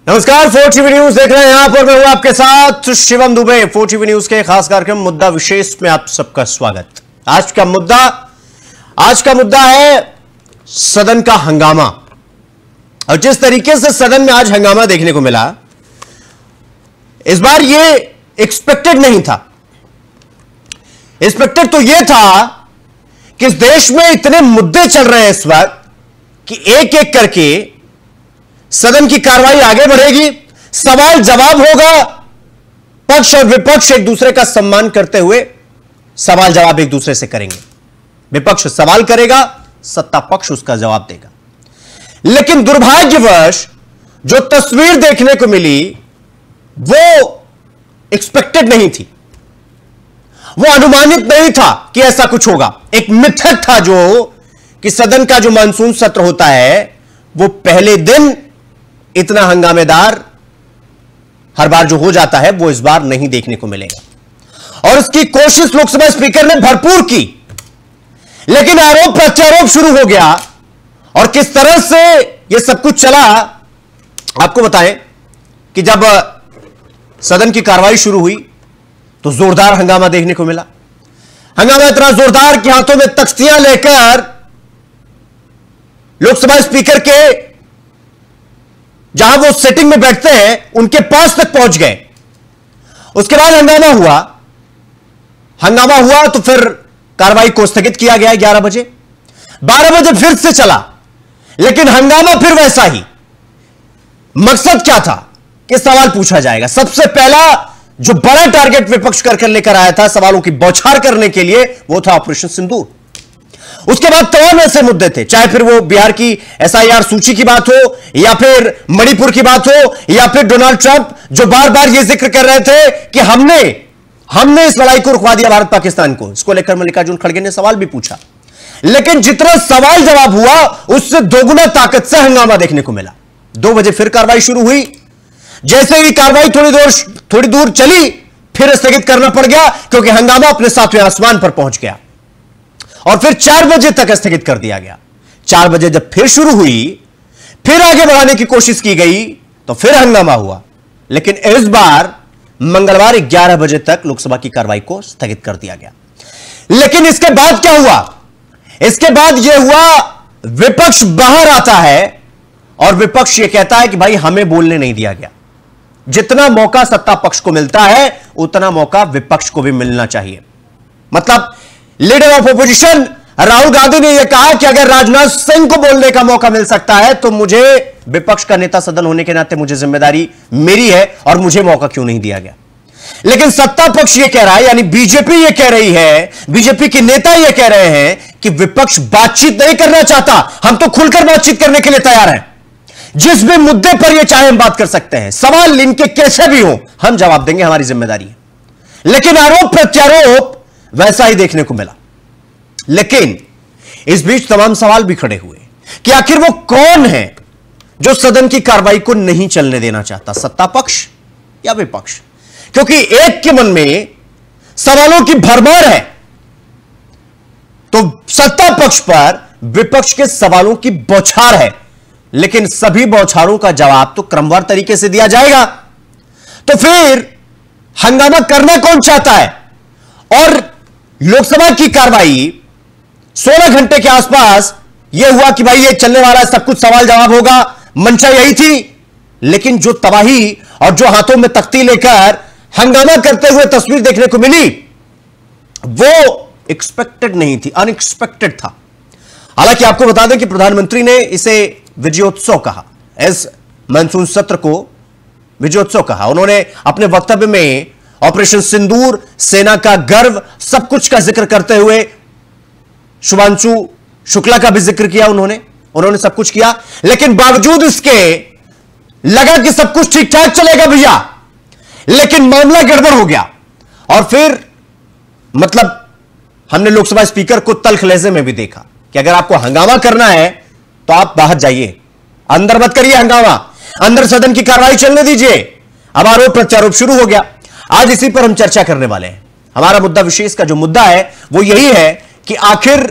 नमस्कार, 4TV news देख रहे हैं। यहां पर मैं हूं आपके साथ शिवम दुबे। 4TV न्यूज के खास कार्यक्रम मुद्दा विशेष में आप सबका स्वागत। आज का मुद्दा है सदन का हंगामा। और जिस तरीके से सदन में आज हंगामा देखने को मिला, इस बार यह एक्सपेक्टेड नहीं था। एक्सपेक्टेड तो यह था कि इस देश में इतने मुद्दे चल रहे हैं इस वक्त कि एक एक करके सदन की कार्रवाई आगे बढ़ेगी, सवाल जवाब होगा, पक्ष और विपक्ष एक दूसरे का सम्मान करते हुए सवाल जवाब एक दूसरे से करेंगे। विपक्ष सवाल करेगा, सत्ता पक्ष उसका जवाब देगा। लेकिन दुर्भाग्यवश जो तस्वीर देखने को मिली वो एक्सपेक्टेड नहीं थी, वो अनुमानित नहीं था कि ऐसा कुछ होगा। एक मिथक था जो कि सदन का जो मानसून सत्र होता है वो पहले दिन इतना हंगामेदार हर बार जो हो जाता है वो इस बार नहीं देखने को मिलेगा। और इसकी कोशिश लोकसभा स्पीकर ने भरपूर की, लेकिन आरोप प्रत्यारोप शुरू हो गया। और किस तरह से यह सब कुछ चला, आपको बताएं कि जब सदन की कार्रवाई शुरू हुई तो जोरदार हंगामा देखने को मिला। हंगामा इतना जोरदार कि हाथों में तख्तियां लेकर लोकसभा स्पीकर के जहां वो सेटिंग में बैठते हैं उनके पास तक पहुंच गए। उसके बाद हंगामा हुआ तो फिर कार्रवाई को स्थगित किया गया 11 बजे। 12 बजे फिर से चला, लेकिन हंगामा फिर वैसा ही। मकसद क्या था कि सवाल पूछा जाएगा। सबसे पहला जो बड़ा टारगेट विपक्ष कर लेकर आया था सवालों की बौछार करने के लिए, वो था ऑपरेशन सिंदूर। उसके बाद तमाम ऐसे मुद्दे थे, चाहे फिर वो बिहार की SIR सूची की बात हो, या फिर मणिपुर की बात हो, या फिर डोनाल्ड ट्रंप जो बार बार ये जिक्र कर रहे थे कि हमने इस लड़ाई को रुकवा दिया भारत पाकिस्तान को। इसको लेकर मल्लिकार्जुन खड़गे ने सवाल भी पूछा, लेकिन जितना सवाल जवाब हुआ उससे दोगुना ताकत से हंगामा देखने को मिला। 2 बजे फिर कार्रवाई शुरू हुई। जैसे ही कार्रवाई थोड़ी दूर चली, फिर स्थगित करना पड़ गया क्योंकि हंगामा अपने 7वें आसमान पर पहुंच गया। और फिर 4 बजे तक स्थगित कर दिया गया। 4 बजे जब फिर शुरू हुई, फिर आगे बढ़ाने की कोशिश की गई तो फिर हंगामा हुआ। लेकिन इस बार मंगलवार 11 बजे तक लोकसभा की कार्रवाई को स्थगित कर दिया गया। लेकिन इसके बाद क्या हुआ? इसके बाद यह हुआ, विपक्ष बाहर आता है और विपक्ष यह कहता है कि भाई हमें बोलने नहीं दिया गया। जितना मौका सत्ता पक्ष को मिलता है उतना मौका विपक्ष को भी मिलना चाहिए। मतलब leader of opposition Rahul Gandhi ने यह कहा कि अगर राजनाथ सिंह को बोलने का मौका मिल सकता है तो मुझे, विपक्ष का नेता सदन होने के नाते मुझे जिम्मेदारी मेरी है और मुझे मौका क्यों नहीं दिया गया। लेकिन सत्ता पक्ष यह कह रहा है, यानी बीजेपी यह कह रही है, बीजेपी के नेता यह कह रहे हैं कि विपक्ष बातचीत नहीं करना चाहता, हम तो खुलकर बातचीत करने के लिए तैयार हैं। जिस भी मुद्दे पर यह चाहे हम बात कर सकते हैं, सवाल इनके कैसे भी हो हम जवाब देंगे, हमारी जिम्मेदारी है। लेकिन आरोप प्रत्यारोप वैसा ही देखने को मिला। लेकिन इस बीच तमाम सवाल भी खड़े हुए कि आखिर वो कौन है जो सदन की कार्रवाई को नहीं चलने देना चाहता, सत्ता पक्ष या विपक्ष? क्योंकि एक के मन में सवालों की भरमार है तो सत्ता पक्ष पर विपक्ष के सवालों की बौछार है। लेकिन सभी बौछारों का जवाब तो क्रमवार तरीके से दिया जाएगा। तो फिर हंगामा करना कौन चाहता है? और लोकसभा की कार्रवाई 16 घंटे के आसपास यह हुआ कि भाई ये चलने वाला है, सब कुछ सवाल जवाब होगा, मंशा यही थी। लेकिन जो तबाही और जो हाथों में तख्ती लेकर हंगामा करते हुए तस्वीर देखने को मिली वो एक्सपेक्टेड नहीं थी, अनएक्सपेक्टेड था। हालांकि आपको बता दें कि प्रधानमंत्री ने इसे विजयोत्सव कहा, इस मानसून सत्र को विजयोत्सव कहा। उन्होंने अपने वक्तव्य में ऑपरेशन सिंदूर, सेना का गर्व, सब कुछ का जिक्र करते हुए शुभांशु शुक्ला का भी जिक्र किया। उन्होंने सब कुछ किया, लेकिन बावजूद इसके लगा कि सब कुछ ठीक ठाक चलेगा भैया, लेकिन मामला गड़बड़ हो गया। और फिर मतलब हमने लोकसभा स्पीकर को तल्ख लहजे में भी देखा कि अगर आपको हंगामा करना है तो आप बाहर जाइए, अंदर मत करिए हंगामा, अंदर सदन की कार्रवाई चलने दीजिए। अब आरोप प्रत्यारोप शुरू हो गया। आज इसी पर हम चर्चा करने वाले हैं। हमारा मुद्दा विशेष का जो मुद्दा है वो यही है कि आखिर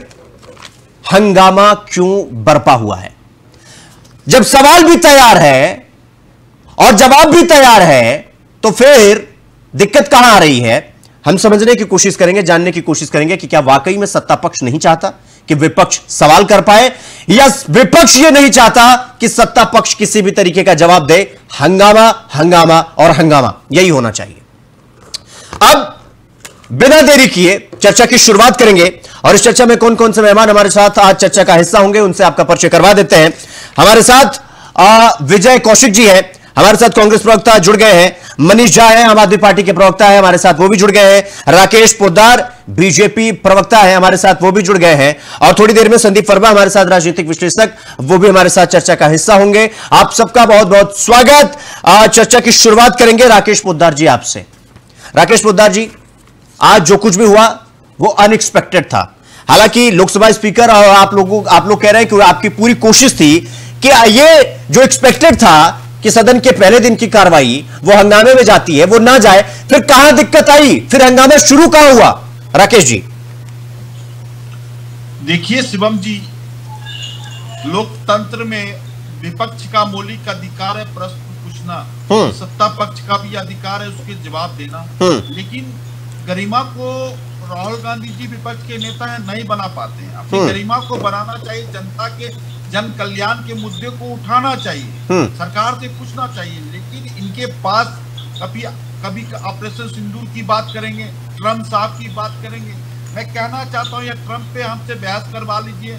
हंगामा क्यों बरपा हुआ है। जब सवाल भी तैयार है और जवाब भी तैयार है, तो फिर दिक्कत कहां आ रही है? हम समझने की कोशिश करेंगे, जानने की कोशिश करेंगे कि क्या वाकई में सत्ता पक्ष नहीं चाहता कि विपक्ष सवाल कर पाए, या विपक्ष ये नहीं चाहता कि सत्ता पक्ष किसी भी तरीके का जवाब दे। हंगामा, हंगामा और हंगामा, यही होना चाहिए। अब बिना देरी किए चर्चा की शुरुआत करेंगे, और इस चर्चा में कौन कौन से मेहमान हमारे साथ आज चर्चा का हिस्सा होंगे, उनसे आपका परिचय करवा देते हैं। हमारे साथ विजय कौशिक जी हैं, हमारे साथ कांग्रेस प्रवक्ता जुड़ गए हैं। मनीष झा है, आम आदमी पार्टी के प्रवक्ता है, हमारे साथ वो भी जुड़ गए हैं। राकेश पोद्दार बीजेपी प्रवक्ता है, हमारे साथ वो भी जुड़ गए हैं। और थोड़ी देर में संदीप वर्मा हमारे साथ राजनीतिक विश्लेषक, वो भी हमारे साथ चर्चा का हिस्सा होंगे। आप सबका बहुत बहुत स्वागत। चर्चा की शुरुआत करेंगे राकेश पोद्दार जी आपसे। राकेश पोद्दार जी, आज जो कुछ भी हुआ वो अनएक्सपेक्टेड था। हालांकि लोकसभा स्पीकर और आप लोग कह रहे हैं कि आपकी पूरी कोशिश थी कि ये जो एक्सपेक्टेड था कि सदन के पहले दिन की कार्रवाई वो हंगामे में जाती है, वो ना जाए, फिर कहां दिक्कत आई, फिर हंगामा शुरू कहां हुआ? राकेश जी। देखिए शिवम जी, लोकतंत्र में विपक्ष का मौलिक अधिकार है प्रश्न पूछना, सत्ता पक्ष का भी अधिकार है उसके जवाब देना। लेकिन गरिमा को राहुल गांधी जी विपक्ष के नेता हैं, नहीं बना पाते हैं। अपनी गरिमा को बनाना चाहिए, जनता के जन कल्याण के मुद्दे को उठाना चाहिए, सरकार से पूछना चाहिए। लेकिन इनके पास कभी ऑपरेशन सिंदूर की बात करेंगे, ट्रम्प साहब की बात करेंगे। मैं कहना चाहता हूँ, या ट्रम्प पे हमसे बहस करवा लीजिए,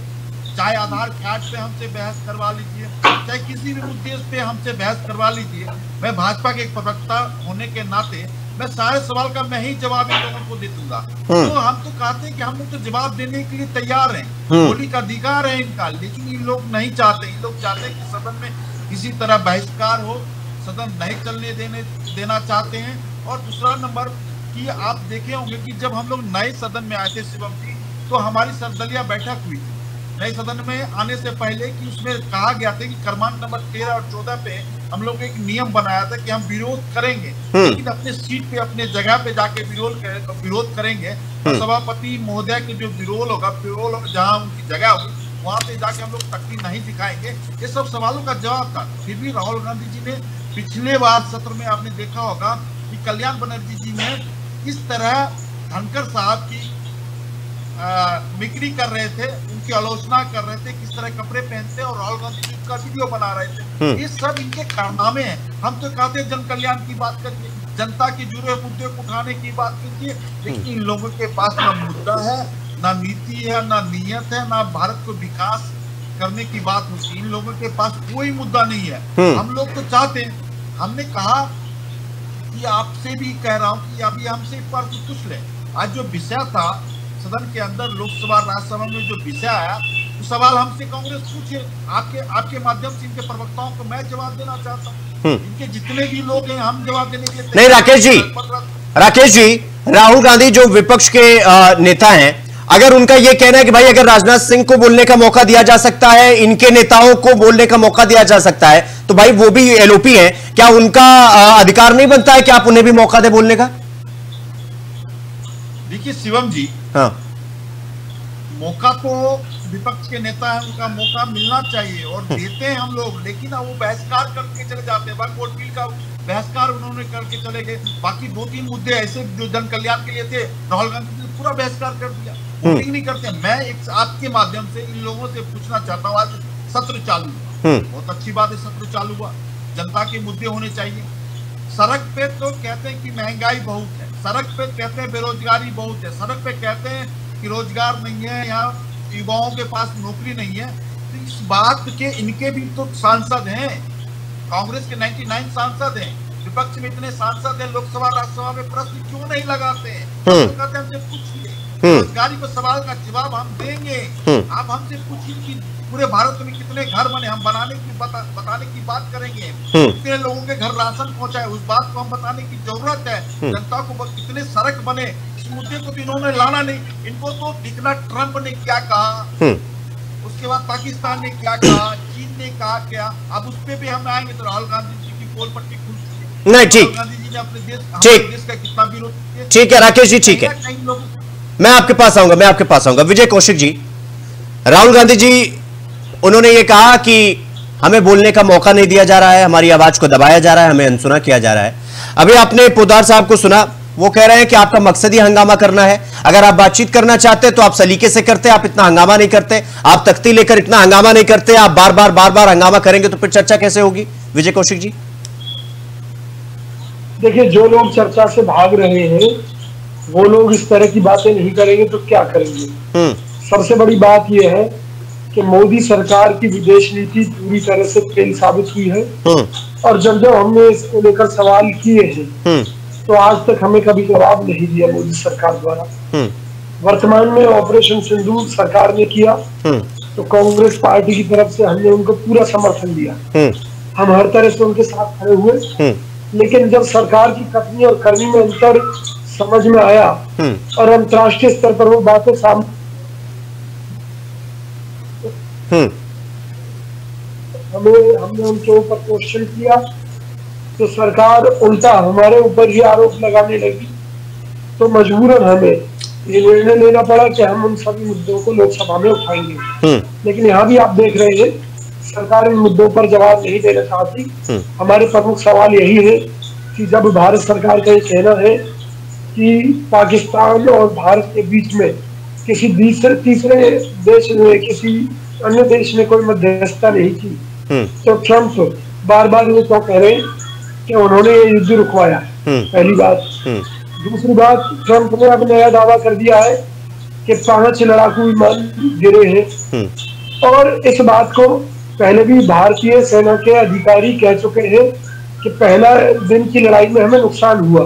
चाहे आधार कार्ड पे हमसे बहस करवा लीजिए, चाहे किसी भी मुद्दे पे हमसे बहस करवा लीजिए। मैं भाजपा के एक प्रवक्ता होने के नाते मैं सारे सवाल का मैं ही जवाब इन लोगों को दे दूंगा। तो हम तो कहते हैं कि हम लोग तो जवाब देने के लिए तैयार हैं, मौलिक अधिकार है इनका। लेकिन इन लोग नहीं चाहते, इन लोग चाहते हैं कि सदन में किसी तरह बहिष्कार हो, सदन नहीं चलने देना चाहते हैं। और दूसरा नंबर कि आप देखे होंगे कि जब हम लोग नए सदन में आए थे शिवम जी, तो हमारी सर्वदलीय बैठक हुई थी नए सदन में आने से पहले, कि उसमें कहा गया था कि क्रमांक नंबर 13 और 14 पे हम लोग एक नियम बनाया था कि हम विरोध करेंगे, लेकिन अपने सीट पे अपने जगह पे जाके विरोध करेंगे। सभापति महोदय के जो विरोध जहाँ उनकी जगह होगी वहां पे जाके हम लोग तकलीफ नहीं दिखाएंगे। ये सब सवालों का जवाब था। फिर भी राहुल गांधी जी ने पिछले बार सत्र में आपने देखा होगा कि कल्याण बनर्जी जी ने इस तरह धनखड़ साहब की मिक्री कर रहे थे, उनकी आलोचना कर रहे थे, किस तरह कपड़े पहनते और राहुल गांधी जी का वीडियो बना रहे थे। ये सब इनके कारनामे हैं। हम तो कहते हैं जन कल्याण की बात करिए, जनता के जुड़े हुए मुद्दे को उठाने की बात कीजिए, लेकिन इन लोगों के पास ना मुद्दा है, ना नीति है, ना नीयत है, ना भारत को विकास करने की बात होती। इन लोगों के पास कोई मुद्दा नहीं है। हम लोग तो चाहते हैं, हमने कहा कि आपसे भी कह रहा हूँ कि अभी हमसे एक बार पूछ ले, आज जो विषय था सदन के अंदर लोकसभा राज्यसभा में जो विषय आया, तो सवाल हमसे कांग्रेस पूछे, आपके माध्यम से इनके प्रवक्ताओं को मैं जवाब देना चाहता हूँ। इनके जितने भी लोग हैं हम जवाब देने के लिए नहीं। राकेश जी, राहुल गांधी जो विपक्ष के नेता हैं, अगर उनका यह कहना है कि भाई अगर राजनाथ सिंह को बोलने का मौका दिया जा सकता है, इनके नेताओं को बोलने का मौका दिया जा सकता है, तो भाई वो भी एलओपी है, क्या उनका अधिकार नहीं बनता है कि आप उन्हें भी मौका दे बोलने का? देखिए शिवम जी, हाँ, मौका तो विपक्ष के नेता है, उनका मौका मिलना चाहिए और देते हैं हम लोग। लेकिन वो बहिष्कार करके चले जाते हैं। वक्फ बोर्ड बिल का बहिष्कार उन्होंने करके चले गए। बाकी 2-3 मुद्दे ऐसे जो जन कल्याण के लिए थे, राहुल गांधी ने पूरा बहिष्कार कर दिया, वोटिंग नहीं करते। मैं एक आपके माध्यम से इन लोगों से पूछना चाहता हूँ, आज सत्र चालू हुआ, बहुत अच्छी बात है, सत्र चालू हुआ, जनता के मुद्दे होने चाहिए। सड़क पे तो कहते हैं कि महंगाई बहुत है, सड़क पे कहते हैं बेरोजगारी बहुत है, सड़क पे कहते हैं कि रोजगार नहीं है, यहाँ युवाओं के पास नौकरी नहीं है। तो इस बात के इनके भी तो सांसद हैं, कांग्रेस के 99 सांसद हैं, विपक्ष में इतने सांसद हैं, लोकसभा राज्यसभा में प्रश्न क्यों नहीं लगाते हैं? कहते हैं हमसे पूछिए, रोजगारी को सवाल का जवाब हम देंगे। आप हमसे पूछिए कि पूरे भारत में कितने घर बने, हम बताने की बात करेंगे। कितने लोगों के घर राशन पहुंचाए, उस बात को हम बताने की जरूरत है। जनता को कितने सड़क बने, इस मुद्दे को तो इन्होंने लाना नहीं। इनको तो दिखना ट्रंप ने क्या कहा, उसके बाद पाकिस्तान ने क्या कहा, चीन ने कहा क्या। अब उस पर भी हम आएंगे तो राहुल गांधी जी की पोल पट्टी खुल चुकी है। नहीं, ठीक, गांधी जी ने अपने देश का कितना विरोध किया। ठीक है राकेश जी, ठीक है, मैं आपके पास आऊंगा। विजय कौशिक जी, राहुल गांधी जी उन्होंने ये कहा कि हमें बोलने का मौका नहीं दिया जा रहा है, हमारी आवाज को दबाया जा रहा है, हमें अनसुना किया जा रहा है। अभी आपने पोद्दार साहब को सुना, वो कह रहे हैं कि आपका मकसद ही हंगामा करना है। अगर आप बातचीत करना चाहते तो आप सलीके से करते, आप इतना हंगामा नहीं करते, आप तख्ती लेकर इतना हंगामा नहीं करते। आप बार बार हंगामा करेंगे तो फिर चर्चा कैसे होगी? विजय कौशिक जी, देखिए, जो लोग चर्चा से भाग रहे हैं वो लोग इस तरह की बातें नहीं करेंगे तो क्या करेंगे? सबसे बड़ी बात यह है कि मोदी सरकार की विदेश नीति पूरी तरह से फेल साबित हुई है। और जब हमने इसको लेकर सवाल किए हैं तो आज तक हमें कभी जवाब नहीं दिया मोदी सरकार द्वारा। वर्तमान में ऑपरेशन सिंदूर सरकार ने किया तो कांग्रेस पार्टी की तरफ से हमने उनको पूरा समर्थन दिया, हम हर तरह से उनके साथ खड़े हुए। लेकिन जब सरकार की कथनी और करनी में अंतर समझ में आया और अंतर्राष्ट्रीय स्तर पर वो बातें सामने हमने उनके ऊपर क्वेश्चन किया तो सरकार उल्टा हमारे ऊपर ही आरोप लगाने लगी। तो मजबूरन हमें ये निर्णय लेना पड़ा कि हम उन सभी मुद्दों को लोकसभा में उठाएंगे। लेकिन यहाँ भी आप देख रहे हैं सरकार इन मुद्दों पर जवाब नहीं देना चाहती। हमारे प्रमुख सवाल यही है कि जब भारत सरकार का ये कहना है कि पाकिस्तान और भारत के बीच में किसी तीसरे देश में, किसी अन्य देश ने कोई मध्यस्थता नहीं की, तो ट्रंप बार बार ये तो कह रहे हैं कि उन्होंने ये युद्ध रुकवाया। पहली बात। दूसरी बात, ट्रंप ने अब नया दावा कर दिया है कि 5 लड़ाकू विमान गिरे हैं और इस बात को पहले भी भारतीय सेना के अधिकारी कह चुके हैं कि पहला दिन की लड़ाई में हमें नुकसान हुआ।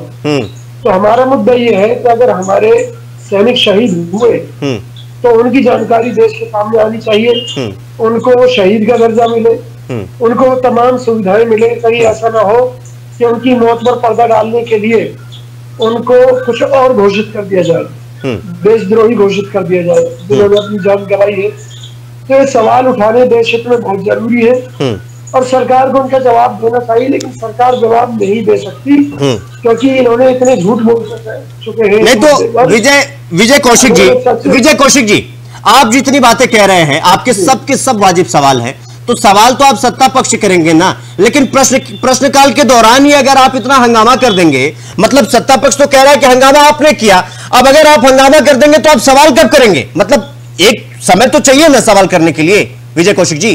तो हमारा मुद्दा ये है कि अगर हमारे सैनिक शहीद हुए तो उनकी जानकारी देश के सामने आनी चाहिए, उनको शहीद का दर्जा मिले, उनको तमाम सुविधाएं मिले। कहीं ऐसा ना हो कि उनकी मौत पर पर्दा डालने के लिए उनको कुछ और घोषित कर दिया जाए, देशद्रोही घोषित कर दिया जाए जिन्होंने अपनी जान गंवाई है। तो ये सवाल उठाने देश हित में बहुत जरूरी है और सरकार को उनका जवाब देना चाहिए। लेकिन सरकार जवाब नहीं दे सकती क्योंकि इन्होंने इतने झूठ बोल चुके हैं। नहीं तो विजय कौशिक जी, आप जितनी बातें कह रहे हैं आपके सब वाजिब सवाल हैं, तो सवाल तो आप सत्ता पक्ष करेंगे ना, लेकिन प्रश्नकाल के दौरान ही अगर आप इतना हंगामा कर देंगे, मतलब सत्ता पक्ष तो कह रहा है कि हंगामा आपने किया, अब अगर आप हंगामा कर देंगे तो आप सवाल कब करेंगे? मतलब एक समय तो चाहिए ना सवाल करने के लिए। विजय कौशिक जी,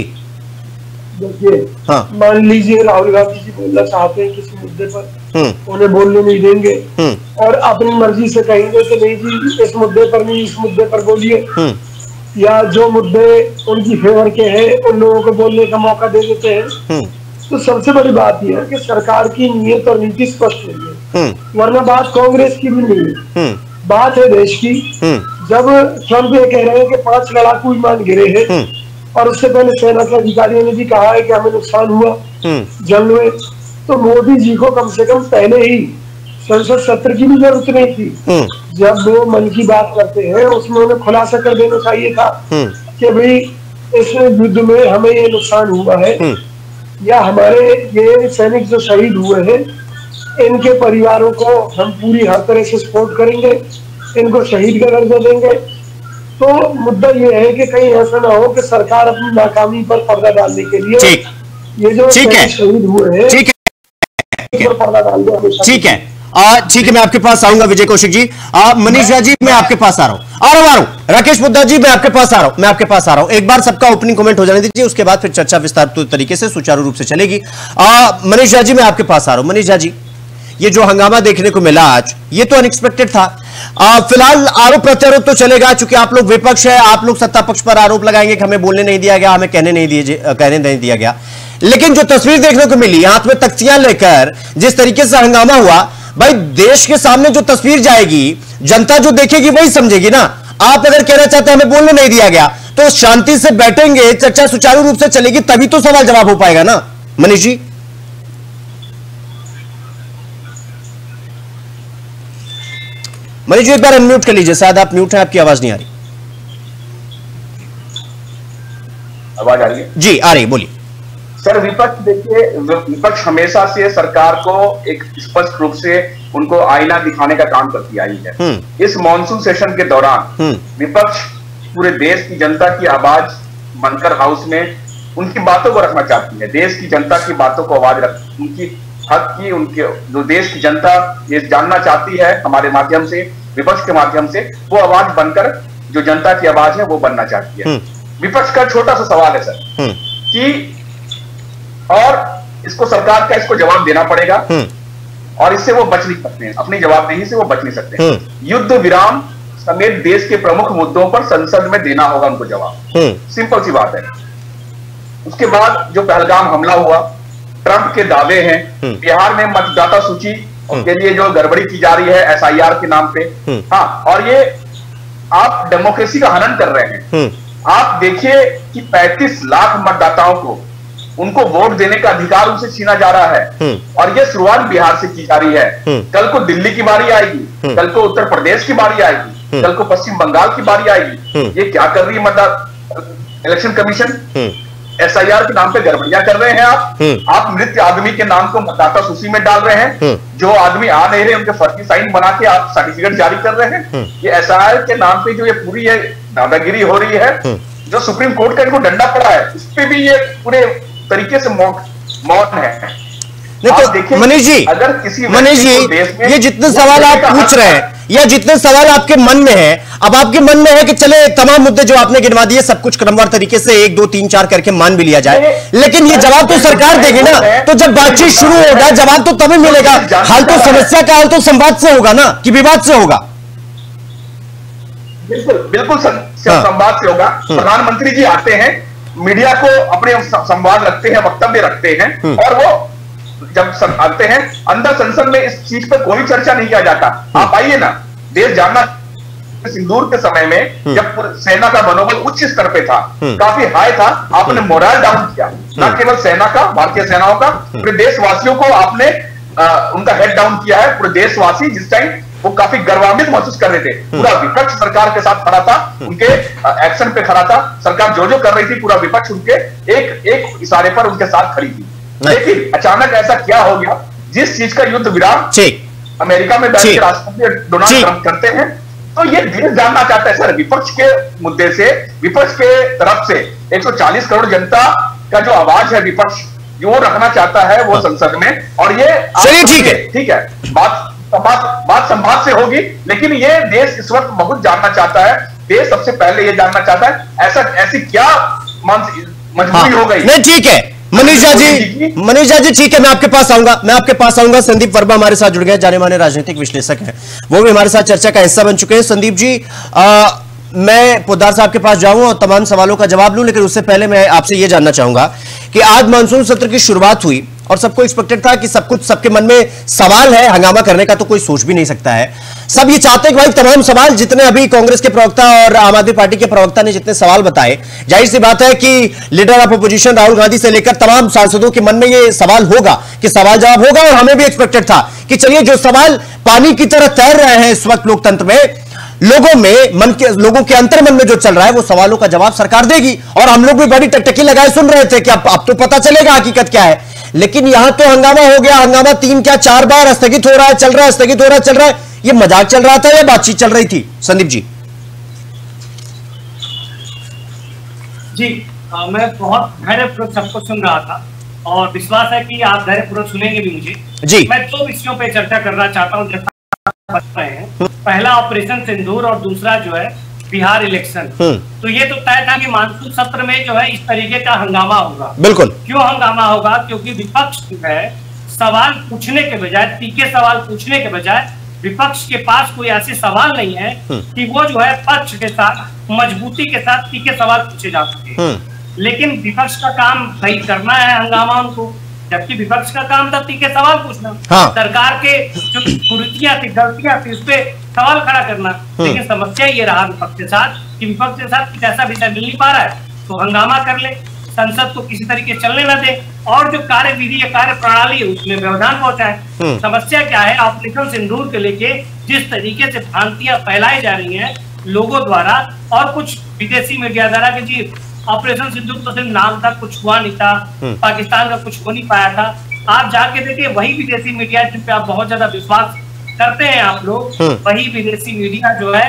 देखिए, मान लीजिए राहुल गांधी जी बोलना चाहते हैं किसी मुद्दे पर, उन्हें बोलने नहीं देंगे और अपनी मर्जी से कहेंगे कि नहीं जी इस मुद्दे पर नहीं, इस मुद्दे पर बोलिए, या जो मुद्दे उनकी फेवर के हैं उन लोगों को बोलने का मौका दे देते हैं। तो सबसे बड़ी बात यह है कि सरकार की नीयत और नीति स्पष्ट नहीं है, वरना बात कांग्रेस की भी नहीं है, बात है देश की। जब ट्रंप ये कह रहे हैं कि 5 लड़ाकू विमान गिरे हैं और उससे पहले सेना के अधिकारियों ने भी कहा है कि हमें नुकसान हुआ जंग में, तो मोदी जी को कम से कम पहले ही संसद सत्र की भी जरूरत नहीं थी। जब वो मन की बात करते हैं उसमें उन्हें खुलासा कर देना चाहिए था कि भाई इस युद्ध में हमें ये नुकसान हुआ है या हमारे ये सैनिक जो शहीद हुए हैं इनके परिवारों को हम पूरी हर तरह से सपोर्ट करेंगे, इनको शहीद का दर्जा देंगे। तो मुद्दा ये है कि कहीं ऐसा ना हो कि सरकार अपनी नाकामी पर पर्दा डालने के लिए ये जो शहीद हुए हैं पर्दा डाल दे। ठीक है, ठीक है, मैं आपके पास आऊंगा विजय कौशिक जी। मनीष झा जी, मैं आपके पास आ रहा हूं। राकेश पोद्दार जी, मैं आपके पास आ रहा हूं। एक बार सबका ओपनिंग कमेंट हो जाने दीजिए, उसके बाद फिर चर्चा विस्तारित तरीके से सुचारू रूप से चलेगी। मनीष झा जी, मैं आपके पास आ रहा हूं। मनीष झा जी, ये जो हंगामा देखने को मिला आज, ये तो अनएक्सपेक्टेड था। फिलहाल आरोप प्रत्यारोप तो चलेगा, चूंकि आप लोग विपक्ष है, आप लोग सत्ता पक्ष पर आरोप लगाएंगे कि हमें बोलने नहीं दिया गया, हमें कहने नहीं दिया गया। लेकिन जो तस्वीर देखने को मिली, हाथ में तख्तियां लेकर जिस तरीके से हंगामा हुआ, भाई देश के सामने जो तस्वीर जाएगी, जनता जो देखेगी वही समझेगी ना। आप अगर कहना चाहते हैं हमें बोलने नहीं दिया गया, तो शांति से बैठेंगे, चर्चा सुचारू रूप से चलेगी, तभी तो सवाल जवाब हो पाएगा ना। मनीष जी, एक बार अनम्यूट कर लीजिए, शायद आप म्यूट हैं, आपकी आवाज नहीं आ रही। आवाज आ रही है जी? आ रही, बोलिए सर। विपक्ष, देखिए, विपक्ष हमेशा से सरकार को एक स्पष्ट रूप से उनको आईना दिखाने का काम करती आई है। इस मॉनसून सेशन के दौरान विपक्ष पूरे देश की जनता की आवाज बनकर हाउस में उनकी बातों को रखना चाहती है, देश की जनता की बातों को आवाज रख, उनकी हक की, उनके जो देश की जनता ये जानना चाहती है हमारे माध्यम से, विपक्ष के माध्यम से, वो आवाज बनकर जो जनता की आवाज है वो बनना चाहती है। विपक्ष का छोटा सा सवाल है सर कि और इसको सरकार का इसको जवाब देना पड़ेगा और इससे वो बच नहीं सकते हैं, अपनी जवाबदेही से वो बच नहीं सकते हैं। युद्ध विराम समेत देश के प्रमुख मुद्दों पर संसद में देना होगा उनको जवाब, सिंपल सी बात है। उसके बाद जो पहलगाम हमला हुआ, ट्रंप के दावे हैं, बिहार में मतदाता सूची के लिए जो गड़बड़ी की जा रही है SIR के नाम पे, हाँ, और ये आप डेमोक्रेसी का हनन कर रहे हैं। आप देखिए कि 35 लाख मतदाताओं को उनको वोट देने का अधिकार उनसे छीना जा रहा है और ये शुरुआत बिहार से की जा रही है। कल को दिल्ली की बारी आएगी, कल को उत्तर प्रदेश की बारी आएगी, कल को पश्चिम बंगाल की बारी आएगी। ये क्या कर रही है इलेक्शन कमीशन? SIR के नाम पे गड़बड़ियां कर रहे हैं आप मृत आदमी के नाम को मतदाता सूची में डाल रहे हैं, जो आदमी आ नहीं रहे उनके फर्जी साइन बना के आप सर्टिफिकेट जारी कर रहे हैं। ये SIR के नाम पे जो ये पूरी है दादागिरी हो रही है, जो सुप्रीम कोर्ट का इनको डंडा पड़ा है, उस पर भी ये पूरे तरीके से मौन है। नहीं तो मनीष जी, अगर किसी मनीष जी, ये जितने सवाल आप पूछ रहे हैं या जितने सवाल आपके मन में है, अब आपके मन में है कि चले तमाम मुद्दे जो आपने गिनवा दिए सब कुछ क्रमवार तरीके से 1 2 3 4 करके मान भी लिया जाए, लेकिन ये जवाब तो सरकार देगी ना। तो जब बातचीत शुरू होगा जवाब तो तभी मिलेगा। हाल तो समस्या का हल तो संवाद से होगा ना कि विवाद से होगा? बिल्कुल संवाद से होगा। प्रधानमंत्री जी आते हैं, मीडिया को अपने संवाद रखते हैं, वक्तव्य रखते हैं, और वो जब आते हैं अंदर संसद में इस चीज पर कोई चर्चा नहीं किया जाता। आप आइए ना, देश जानना, सिंदूर के समय में जब सेना का मनोबल उच्च स्तर पे था, काफी हाई था, आपने मोरल डाउन किया, न केवल सेना का, भारतीय सेनाओं का, पूरे देशवासियों को आपने उनका हेड डाउन किया है। पूरे देशवासी जिस टाइम वो काफी गर्वान्वित महसूस कर रहे थे, पूरा विपक्ष सरकार के साथ खड़ा था, उनके एक्शन पे खड़ा था, सरकार जो जो कर रही थी पूरा विपक्ष उनके एक इशारे पर उनके साथ खड़ी थी। लेकिन अचानक ऐसा क्या हो गया, जिस चीज का युद्ध विराम अमेरिका में बैठ के राष्ट्रपति डोनाल्ड ट्रंप करते हैं, तो ये देश जानना चाहता है सर, विपक्ष के मुद्दे से, विपक्ष के तरफ से 140 करोड़ जनता का जो आवाज है विपक्ष जो वो रखना चाहता है वो संसद में। और ये ठीक है, बात संवाद से होगी, लेकिन ये देश इस वक्त बहुत जानना चाहता है। देश सबसे पहले ये जानना चाहता है ऐसी क्या मजबूरी हो गई। नहीं ठीक है मनीष झा जी ठीक है, मैं आपके पास आऊंगा। संदीप वर्मा हमारे साथ जुड़ गए, जाने माने राजनीतिक विश्लेषक हैं, वो भी हमारे साथ चर्चा का हिस्सा बन चुके हैं। संदीप जी, मैं पोद्दार साहब के पास जाऊं और तमाम सवालों का जवाब लूं, लेकिन उससे पहले मैं आपसे यह जानना चाहूंगा कि आज मानसून सत्र की शुरुआत हुई और सबको एक्सपेक्टेड था कि सब कुछ सबके मन में सवाल है, हंगामा करने का तो कोई सोच भी नहीं सकता है। सब ये चाहते हैं कि भाई तमाम सवाल जितने अभी कांग्रेस के प्रवक्ता और आम आदमी पार्टी के प्रवक्ता ने जितने सवाल बताए, जाहिर सी बात है कि leader of opposition Rahul Gandhi से लेकर तमाम सांसदों के मन में ये सवाल होगा कि सवाल जवाब होगा। और हमें भी एक्सपेक्टेड था कि चलिए जो सवाल पानी की तरह तैर रहे हैं इस वक्त लोकतंत्र में, लोगों के अंतर्मन में जो चल रहा है वो सवालों का जवाब सरकार देगी। और हम लोग भी बड़ी टकटकी लगाए सुन रहे थे कि अब तो पता चलेगा हकीकत क्या है। लेकिन यहां तो हंगामा हो गया, हंगामा 3 क्या 4 बार स्थगित हो रहा है, चल रहा है, स्थगित हो रहा है, चल रहा है। ये मजाक चल रहा था या बातचीत चल रही थी? संदीप जी। मैं बहुत धैर्यपूर्वक सबको सुन रहा था और विश्वास है कि आप धैर्यपूर्वक सुनेंगे भी मुझे जी। मैं 2 विषयों पे चर्चा करना चाहता हूं जैसा बता रहे हैं। पहला ऑपरेशन सिंदूर और दूसरा जो है बिहार इलेक्शन। तो ये तो तय था कि मानसून सत्र में जो है इस तरीके का हंगामा होगा। बिल्कुल। क्यों हंगामा होगा? क्योंकि विपक्ष जो है सवाल पूछने के बजाय, तीखे सवाल पूछने के बजाय, विपक्ष के पास कोई ऐसे सवाल नहीं है कि वो जो है पक्ष के साथ मजबूती के साथ तीखे सवाल पूछे जा सके। लेकिन विपक्ष का काम सही करना है हंगामा उनको, जबकि विपक्ष का काम था तीखे सवाल पूछना। सरकार के जो कुरीतियां थी, गलतियां थी, उस पर सवाल खड़ा करना। लेकिन समस्या ये रहा विपक्ष के साथ कि विपक्ष के साथ कुछ ऐसा विषय मिल नहीं पा रहा है, तो हंगामा कर ले, संसद को किसी तरीके चलने न दे और जो कार्यविधि या कार्य प्रणाली है उसमें व्यवधान पहुंचाए। समस्या क्या है? ऑपरेशन सिंदूर के लेके जिस तरीके से भ्रांतियां फैलाई जा रही हैं लोगों द्वारा और कुछ विदेशी मीडिया द्वारा कि जी ऑपरेशन सिंदूर तो सिर्फ नाम था, कुछ हुआ नहीं था, पाकिस्तान का कुछ हो नहीं पाया था। आप जाके देखिए वही विदेशी मीडिया जिन पे आप बहुत ज्यादा विश्वास करते हैं आप लोग, वही विदेशी मीडिया जो है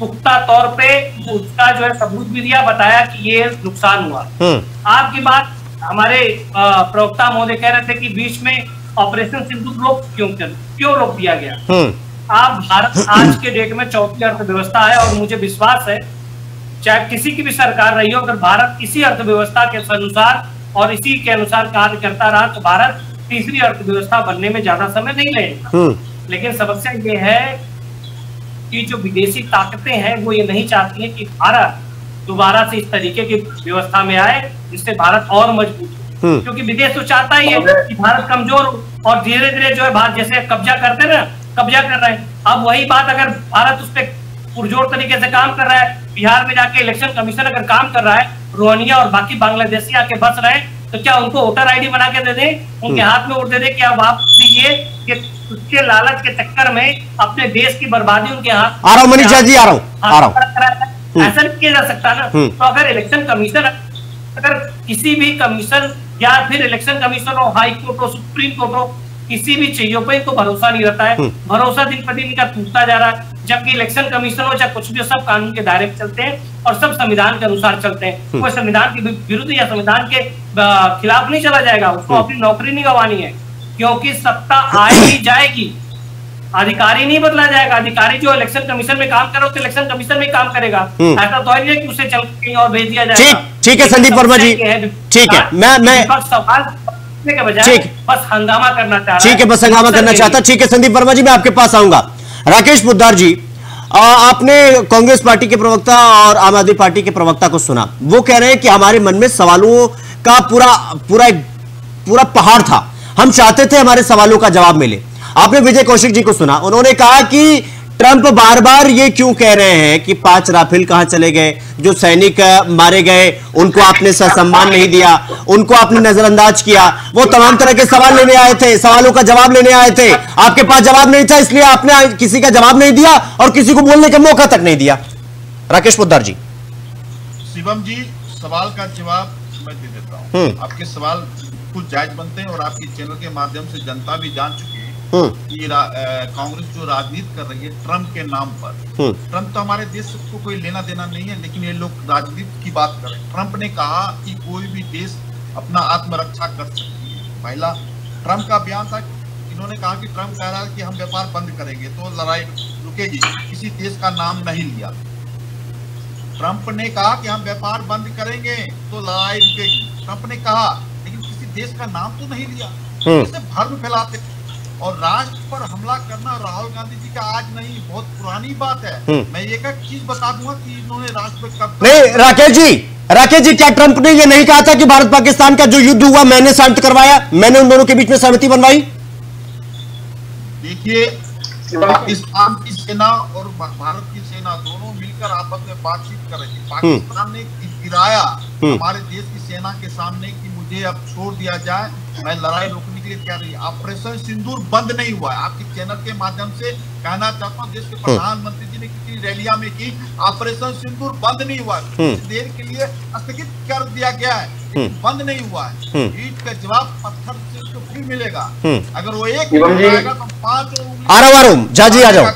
पुख्ता तौर पे उसका जो है सबूत भी दिया, बताया कि ये नुकसान हुआ। आपकी बात हमारे प्रवक्ता महोदय कह रहे थे कि बीच में ऑपरेशन सिंदूर क्यों रोक दिया गया। आप भारत आज के डेट में चौथी अर्थव्यवस्था है और मुझे विश्वास है चाहे किसी की भी सरकार रही हो, अगर भारत इसी अर्थव्यवस्था के अनुसार और इसी के अनुसार कार्य करता रहा तो भारत तीसरी अर्थव्यवस्था बनने में ज्यादा समय नहीं लगेगा। लेकिन समस्या ये है कि जो विदेशी ताकतें हैं वो ये नहीं चाहती है कि भारत दोबारा से इस तरीके की व्यवस्था में आए जिससे भारत और मजबूत हो, क्योंकि विदेश तो चाहता ही है कि भारत कमजोर हो और धीरे धीरे जो है भारत जैसे कब्जा कर रहे हैं। अब वही बात अगर भारत उस पर पुरजोर तरीके से काम कर रहा है, बिहार में जाके इलेक्शन कमीशन अगर काम कर रहा है, रोहिंग्या और बाकी बांग्लादेशी आके बस रहे हैं, तो क्या उनको वोटर आईडी बना के दे दें, उनके हाथ में वोट दे दें? क्या आप दीजिए कि उसके लालच के चक्कर में अपने देश की बर्बादी उनके हाथ आ रहा हूं मनीषा जी, आ रहा हूं। ऐसा नहीं किया जा सकता ना। तो अगर इलेक्शन कमीशन, अगर किसी भी कमीशन या फिर इलेक्शन कमीशन हो, हाई कोर्ट हो, सुप्रीम कोर्ट हो, किसी भी चीजों पे इनको भरोसा नहीं रहता है, भरोसा दिन पर दिन इनका टूटता जा रहा है। जबकि इलेक्शन कमीशन हो चाहे कुछ भी, सब कानून के दायरे में चलते हैं और सब संविधान के अनुसार चलते हैं। कोई संविधान के विरुद्ध या संविधान के खिलाफ नहीं चला जाएगा, उसको अपनी नौकरी नहीं गंवानी है, क्योंकि सत्ता आएगी जाएगी, अधिकारी नहीं बदला जाएगा। अधिकारी जो इलेक्शन कमीशन में काम करे तो इलेक्शन कमीशन में काम करेगा, ऐसा तो है कि उसे चल कहीं और भेज दिया जाएगा। ठीक है संदीप वर्मा जी, ठीक है, मैं सवाल के बजाय बस हंगामा करना चाह रहा है। ठीक है, बस हंगामा करना चाहता। ठीक है संदीप वर्मा जी, मैं आपके पास आऊंगा। राकेश पोद्दार जी, आपने कांग्रेस पार्टी के प्रवक्ता और आम आदमी पार्टी के प्रवक्ता को सुना, वो कह रहे हैं कि हमारे मन में सवालों का पूरा पहाड़ था, हम चाहते थे हमारे सवालों का जवाब मिले। आपने विजय कौशिक जी को सुना, उन्होंने कहा कि ट्रंप बार बार ये क्यों कह रहे हैं कि 5 राफेल कहां चले गए, जो सैनिक मारे गए उनको आपने सम्मान नहीं दिया, उनको आपने नजरअंदाज किया। वो तमाम तरह के सवाल लेने आए थे, सवालों का जवाब लेने आए थे, आपके पास जवाब नहीं था, इसलिए आपने किसी का जवाब नहीं दिया और किसी को बोलने का मौका तक नहीं दिया। राकेश पोद्दार जी। शिवम जी, सवाल का जवाब मैं दे देता हूं। आपके सवाल कुछ जायज बनते हैं और आपके चैनल के माध्यम से जनता भी जान चुकी है कि कांग्रेस जो राजनीति कर रही है ट्रंप के नाम पर। ट्रंप तो हमारे देश को कोई लेना देना नहीं है, लेकिन ये लोग राजनीति की बात कर रहे हैं। ट्रंप ने कहा कि कोई भी देश अपना आत्मरक्षा कर सकती है। पहला ट्रंप का बयान था, इन्होंने कहा कि ट्रंप कह रहा है कि हम व्यापार बंद करेंगे तो लड़ाई रुकेगी, किसी देश का नाम नहीं लिया। ट्रंप ने कहा कि हम व्यापार बंद करेंगे तो लड़ाई रुकेगी, ट्रंप ने कहा, लेकिन किसी देश का नाम तो नहीं लिया। इसे भ्रम फैलाते और राष्ट्र पर हमला करना राहुल गांधी जी का आज नहीं, बहुत पुरानी बात है। मैं एक चीज बता दूंगा कि इन्होंने राष्ट्र पर कब नहीं। राकेश जी, क्या ट्रंप ने ये नहीं कहा था कि भारत पाकिस्तान का जो युद्ध हुआ मैंने शांत करवाया, मैंने उन दोनों के बीच में सहमति बनवाई? देखिए, पाकिस्तान की सेना और भारत की सेना दोनों मिलकर आपस में बातचीत कर रही थी। पाकिस्तान ने गिराया हमारे देश की सेना के सामने कि मुझे अब छोड़ दिया जाए, मैं लड़ाई रोकने के लिए क्या रही। ऑपरेशन सिंदूर बंद नहीं हुआ है। आपके चैनल के माध्यम से कहना चाहता हूँ, देश के प्रधानमंत्री जी ने किसी रैलियां में की, ऑपरेशन सिंदूर बंद नहीं हुआ है, कुछ देर के लिए स्थगित कर दिया गया है, बंद नहीं हुआ है। ईंट का जवाब पत्थर से उसको फिर मिलेगा। अगर वो एक आएगा तो 5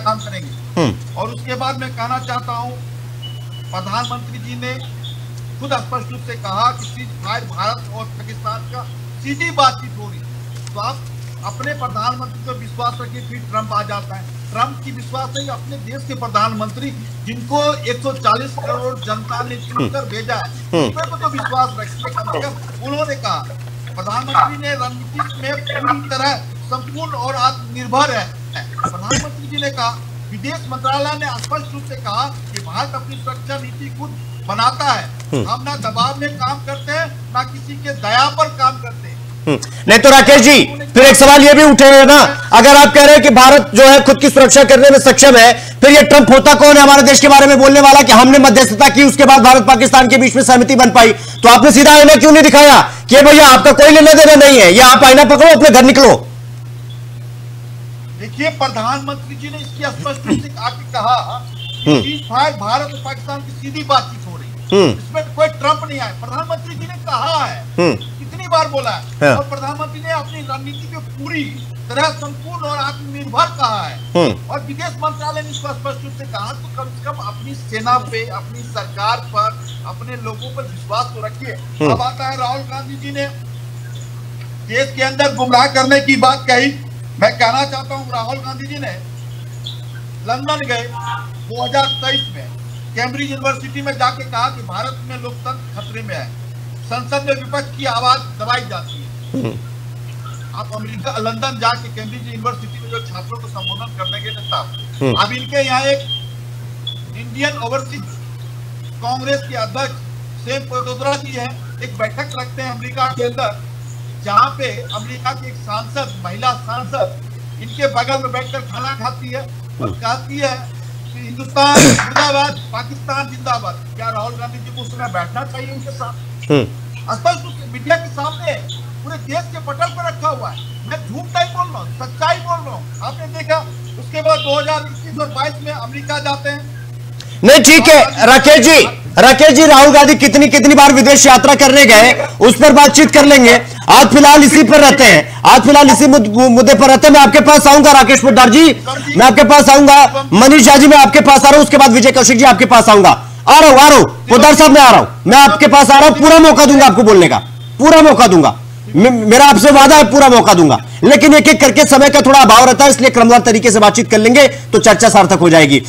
काम करेंगे। और उसके बाद मैं कहना चाहता हूँ, प्रधानमंत्री जी ने खुद स्पष्ट रूप से कहा कि सीज फायर भारत और पाकिस्तान का सीधी बातचीत हो रही। तो आप अपने प्रधानमंत्री पर विश्वास रखिए, फिर ट्रंप आ जाता है। ट्रंप की विश्वास नहीं, अपने देश के प्रधानमंत्री जिनको 140 करोड़ जनता ने चुनकर भेजा है, उन पर तो विश्वास रखिए। उन्होंने कहा, प्रधानमंत्री ने रणनीति में पूरी तरह संपूर्ण और आत्मनिर्भर है। प्रधानमंत्री जी ने कहा, विदेश मंत्रालय ने स्पष्ट रूप से कहा कि भारत अपनी सुरक्षा नीति खुद बनाता है, हम ना दबाव में काम करते हैं ना किसी के दया पर काम करते हैं। नहीं तो राकेश जी, फिर एक सवाल ये भी उठेगा ना, अगर आप कह रहे हैं कि भारत जो है खुद की सुरक्षा करने में सक्षम है, फिर ये ट्रंप होता कौन है हमारे देश के बारे में बोलने वाला कि हमने मध्यस्थता की, उसके बाद भारत पाकिस्तान के बीच में सहमति बन पाई? तो आपने सीधा आईना क्यों नहीं दिखाया कि भैया आपका कोई लेना देना नहीं है, या आप आईना पकड़ो अपने घर निकलो? देखिए, प्रधानमंत्री जी ने इसकी स्पष्ट रूप से कहा कि भारत और पाकिस्तान की सीधी बातचीत हो रही है, इसमें कोई ट्रंप नहीं आया। प्रधानमंत्री जी ने कहा है, कितनी बार बोला है। हाँ। और प्रधानमंत्री ने अपनी रणनीति को पूरी तरह संपूर्ण और आत्मनिर्भर कहा है। और विदेश मंत्रालय ने इसको स्पष्ट रूप से कहा, तो कम से कम अपनी सेना पे, अपनी सरकार पर, अपने लोगों पर विश्वास तो रखिए। अब आता है राहुल गांधी जी ने देश के अंदर गुमराह करने की बात कही। मैं कहना चाहता हूँ, राहुल गांधी जी ने लंदन गए 2023 में, कैम्ब्रिज यूनिवर्सिटी में जाके कहा कि भारत में लोकतंत्र खतरे में है, संसद में विपक्ष की आवाज दबाई जाती है। आप अमेरिका लंदन जाके कैम्ब्रिज यूनिवर्सिटी में जो छात्रों को संबोधन करने के लिए, अब इनके यहाँ एक इंडियन ओवरसीज कांग्रेस के अध्यक्ष सेम पटोदरा जी है, एक बैठक रखते हैं अमेरिका के अंदर, जहाँ पे अमेरिका की एक सांसद, महिला सांसद इनके बगल में बैठकर खाना खाती है और कहती है कि हिंदुस्तान जिंदाबाद, पाकिस्तान जिंदाबाद। क्या राहुल गांधी जी को उस समय बैठना चाहिए उनके साथ? स्पष्ट रूप से मीडिया के सामने पूरे देश के पटल पर रखा हुआ है। मैं झूठ नहीं बोल रहा हूँ, सच्चाई बोल रहा हूँ। आपने देखा उसके बाद 2021 और 22 में अमेरिका जाते हैं। नहीं ठीक है राकेश जी, राहुल गांधी कितनी बार विदेश यात्रा करने गए, उस पर बातचीत कर लेंगे। आज फिलहाल इसी पर रहते हैं, आज फिलहाल इसी मुद्दे पर रहते हैं। मैं आपके पास आऊंगा राकेश पोद्दार जी, मैं आपके पास आऊंगा। मनीष झा जी मैं आपके पास आ रहा हूं, उसके बाद विजय कौशिक जी आपके पास आऊंगा। आ रहा हूं पोद्दार साहब, मैं आ रहा हूं, मैं आपके पास आ रहा हूं। पूरा मौका दूंगा आपको बोलने का, पूरा मौका दूंगा, मेरा आपसे वादा है, पूरा मौका दूंगा। लेकिन एक एक करके समय का थोड़ा अभाव रहता है, इसलिए क्रमवार तरीके से बातचीत कर लेंगे तो चर्चा सार्थक हो जाएगी।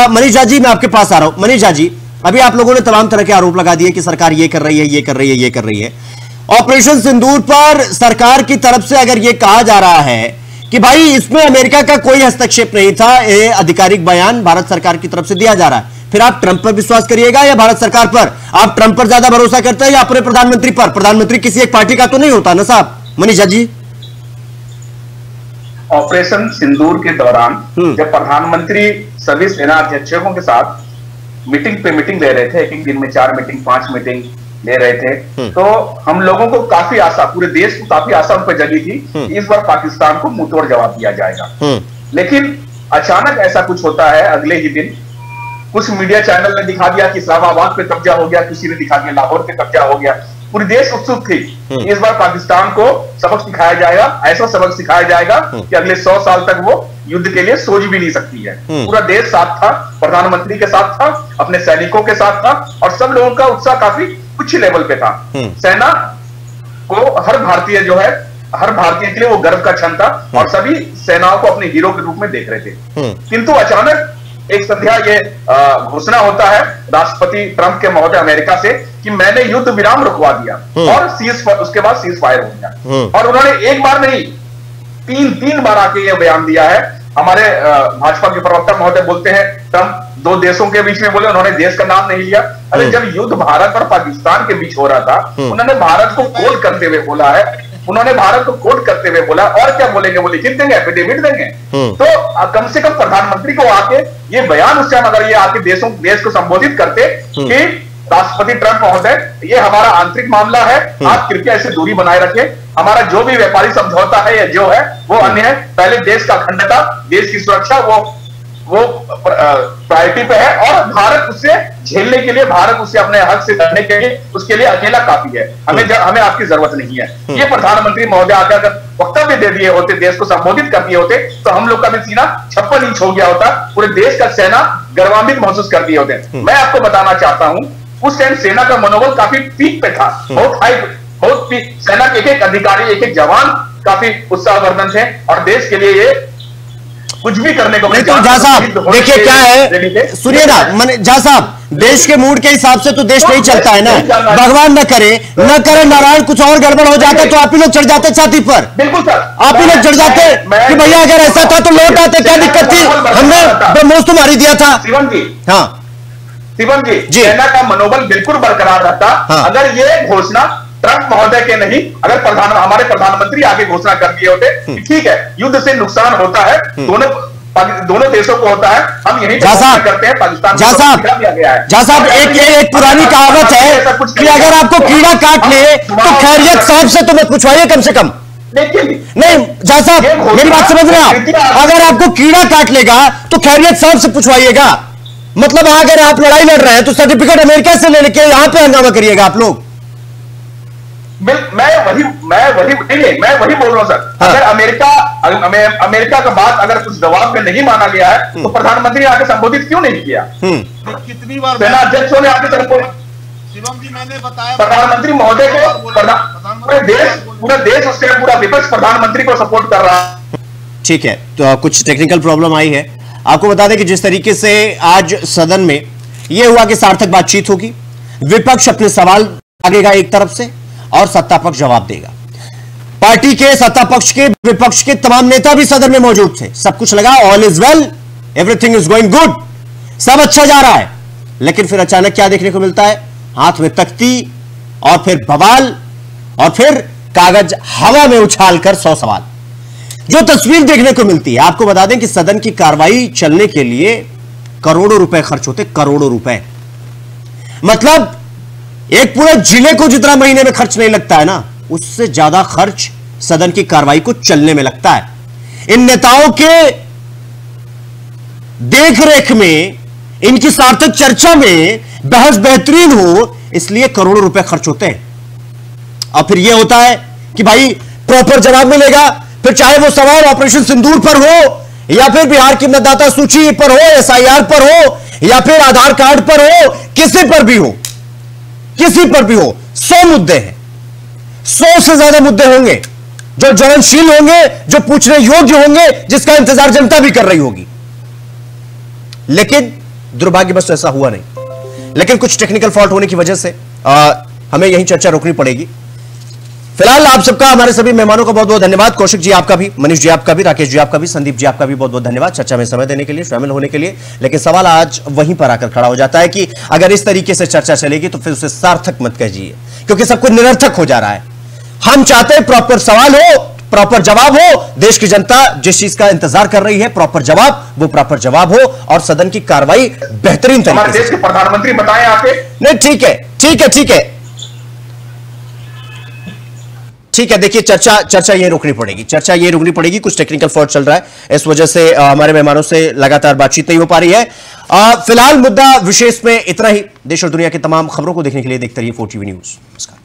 मनीष झा जी मैं आपके पास आ रहा हूं। मनीष झा जी, अभी आप लोगों ने तमाम तरह के आरोप लगा दिए कि सरकार ये कर रही है, ये कर रही है, ये कर रही है। ऑपरेशन सिंदूर पर सरकार की तरफ से अगर ये कहा जा रहा है कि भाई इसमें अमेरिका का कोई हस्तक्षेप नहीं था, ये आधिकारिक बयान भारत सरकार की तरफ से दिया जा रहा है, फिर आप ट्रंप पर विश्वास करिएगा या भारत सरकार पर? आप ट्रंप पर ज्यादा भरोसा करते हैं या अपने प्रधानमंत्री पर? प्रधानमंत्री किसी एक पार्टी का तो नहीं होता ना साहब। मनीष झा जी, ऑपरेशन सिंदूर के दौरान जब प्रधानमंत्री सभी सेना अध्यक्षों के साथ मीटिंग पे मीटिंग ले रहे थे, एक दिन में 4 मीटिंग 5 मीटिंग ले रहे थे, तो हम लोगों को काफी आशा, पूरे देश को काफी आशा उन पर जगी थी कि इस बार पाकिस्तान को मुंहतोड़ जवाब दिया जाएगा। लेकिन अचानक ऐसा कुछ होता है, अगले ही दिन कुछ मीडिया चैनल ने दिखा दिया कि इस्लामाबाद पे कब्जा हो गया, किसी ने दिखा दिया लाहौर पे कब्जा हो गया। पूरी देश उत्सुक थी इस बार पाकिस्तान को सबक सिखाया जाएगा, ऐसा सबक सिखाया जाएगा कि अगले 100 साल तक वो युद्ध के लिए सोच भी नहीं सकती है। पूरा देश साथ था, प्रधानमंत्री के साथ था, अपने सैनिकों के साथ था और सब लोगों का उत्साह काफी उच्च लेवल पे था। सेना को हर भारतीय जो है, हर भारतीय के लिए वो गर्व का क्षण था और सभी सेनाओं को अपने हीरो के रूप में देख रहे थे। किंतु अचानक एक संध्या ये घोषणा होता है राष्ट्रपति ट्रंप के महोदय अमेरिका से कि मैंने युद्ध विराम रुकवा दिया और उसके बाद सीज फायर हो गया। और उन्होंने एक बार नहीं, तीन बार आके ये बयान दिया है। हमारे भाजपा के प्रवक्ता महोदय बोलते हैं ट्रंप 2 देशों के बीच में बोले, उन्होंने देश का नाम नहीं लिया। अरे जब युद्ध भारत और पाकिस्तान के बीच हो रहा था, उन्होंने भारत को कोट करते हुए बोला है, उन्होंने भारत को कोट करते हुए बोला। और क्या बोलेंगे, वो लिखित देंगे, एफिडेविट देंगे। तो कम से कम प्रधानमंत्री को आके ये बयान उस टाइम अगर ये आके देश को संबोधित करते कि राष्ट्रपति ट्रंप महोदय, ये हमारा आंतरिक मामला है, आप कृपया इसे दूरी बनाए रखें, हमारा जो भी व्यापारी समझौता है या जो है वो अन्य है, पहले देश का अखंडता, देश की सुरक्षा वो प्रायोरिटी पे है और भारत उससे झेलने के लिए, भारत उससे अपने हक से लड़ने के लिए उसके लिए अकेला काफी है, हमें आपकी जरूरत नहीं है। ये प्रधानमंत्री महोदय आकर अगर वक्तव्य दे दिए होते, देश को संबोधित कर दिए होते, तो हम लोग का भी सीना 56 इंच हो गया होता, पूरे देश का सेना गर्वान्वित महसूस कर दिए होते। मैं आपको बताना चाहता हूं, उस टाइम सेना का मनोबल काफी पीक पे था, बहुत हाई, बहुत पीक। सेना के एक अधिकारी, एक जवान काफी उत्साहवर्धन थे और देश के लिए ये कुछ भी करने को नहीं। तो झा साहब देखिए क्या है, सुनिए ना झा साहब, देश के मूड के हिसाब से तो देश नहीं चलता है ना। भगवान न करे नारायण कुछ और गड़बड़ हो जाता तो आप ही लोग चढ़ जाते छाती पर। बिल्कुल सर, आप ही लोग चढ़ जाते कि भैया अगर ऐसा था तो लौट आते, क्या दिक्कत थी, हमने ब्रह्मोस तो मारी दिया था। शिवम जी, हाँ शिवम जी, सेना का मनोबल बिल्कुल बरकरार रहता अगर ये घोषणा ट्रंप महोदय के नहीं, अगर हमारे प्रधानमंत्री आगे घोषणा कर दिए होते, ठीक है युद्ध से नुकसान होता है, दोनों देशों को होता है, हम यही करते हैं, पाकिस्तान जहाँ साहब एक पुरानी कहावत है कि अगर आपको कीड़ा काट ले तो खैरियत साहब से तो मत पूछवाइए कम से कम। नहीं जहाँ साहब मेरी बात समझ रहे हैं, अगर आपको कीड़ा काट लेगा तो खैरियत साहब से पूछवाइएगा। मतलब अगर आप लड़ाई लड़ रहे हैं तो सर्टिफिकेट अमेरिका से ले लेके यहाँ पे हंगामा करिएगा आप लोग। मैं वही बोल रहा हूं सर। हाँ। अगर अमेरिका का बात अगर कुछ जवाब में नहीं माना गया है तो प्रधानमंत्री ने आके संबोधित क्यों नहीं किया? कितनी बार सेना अध्यक्षों ने आके शिवम जी मैंने बताया प्रधानमंत्री महोदय को पूरा देश उससे पूरा विपक्ष प्रधानमंत्री को सपोर्ट कर रहा है। ठीक है, तो कुछ टेक्निकल प्रॉब्लम आई है। आपको बता दें कि जिस तरीके से आज सदन में यह हुआ कि सार्थक बातचीत होगी, विपक्ष अपने सवाल आगेगा एक तरफ से और सत्ता पक्ष जवाब देगा। पार्टी के, सत्ता पक्ष के, विपक्ष के तमाम नेता भी सदन में मौजूद थे। सब कुछ लगा, all is well, everything is going good, सब अच्छा जा रहा है। लेकिन फिर अचानक क्या देखने को मिलता है? हाथ में तख्ती और फिर बवाल और फिर कागज हवा में उछालकर 100 सवाल। जो तस्वीर देखने को मिलती है, आपको बता दें कि सदन की कार्रवाई चलने के लिए करोड़ों रुपए खर्च होते, करोड़ों रुपए। मतलब एक पूरे जिले को जितना महीने में खर्च नहीं लगता है ना, उससे ज्यादा खर्च सदन की कार्रवाई को चलने में लगता है। इन नेताओं के देखरेख में, इनकी सार्थक चर्चा में बहस बेहतरीन हो, इसलिए करोड़ों रुपए खर्च होते हैं। और फिर यह होता है कि भाई प्रॉपर जवाब मिलेगा, फिर चाहे वो सवाल ऑपरेशन सिंदूर पर हो या फिर बिहार की मतदाता सूची पर हो, SIR पर हो या फिर आधार कार्ड पर हो, किसी पर भी हो, किसी पर भी हो। 100 मुद्दे हैं, 100 से ज्यादा मुद्दे होंगे जो ज्वलनशील होंगे, जो पूछने योग्य होंगे, जिसका इंतजार जनता भी कर रही होगी। लेकिन दुर्भाग्यवश ऐसा हुआ नहीं। लेकिन कुछ टेक्निकल फॉल्ट होने की वजह से हमें यही चर्चा रोकनी पड़ेगी। फिलहाल आप सबका, हमारे सभी मेहमानों का बहुत बहुत धन्यवाद। कौशिक जी आपका भी, मनीष जी आपका भी, राकेश जी आपका भी, संदीप जी आपका भी बहुत बहुत धन्यवाद चर्चा में समय देने के लिए, शामिल होने के लिए। लेकिन सवाल आज वहीं पर आकर खड़ा हो जाता है कि अगर इस तरीके से चर्चा चलेगी तो फिर उसे सार्थक मत कहिए, क्योंकि सब कुछ निरर्थक हो जा रहा है। हम चाहते हैं प्रॉपर सवाल हो, प्रॉपर जवाब हो। देश की जनता जिस चीज का इंतजार कर रही है, प्रॉपर जवाब, वो प्रॉपर जवाब हो और सदन की कार्रवाई बेहतरीन तरीके से। देश के प्रधानमंत्री बताएं आके। नहीं, ठीक है, ठीक है, ठीक है, ठीक है। देखिए, चर्चा ये रोकनी पड़ेगी, चर्चा ये रोकनी पड़ेगी। कुछ टेक्निकल फॉल्ट चल रहा है, इस वजह से हमारे मेहमानों से लगातार बातचीत नहीं हो पा रही है। फिलहाल मुद्दा विशेष में इतना ही। देश और दुनिया की तमाम खबरों को देखने के लिए देखते रहिए 4TV न्यूज। नमस्कार।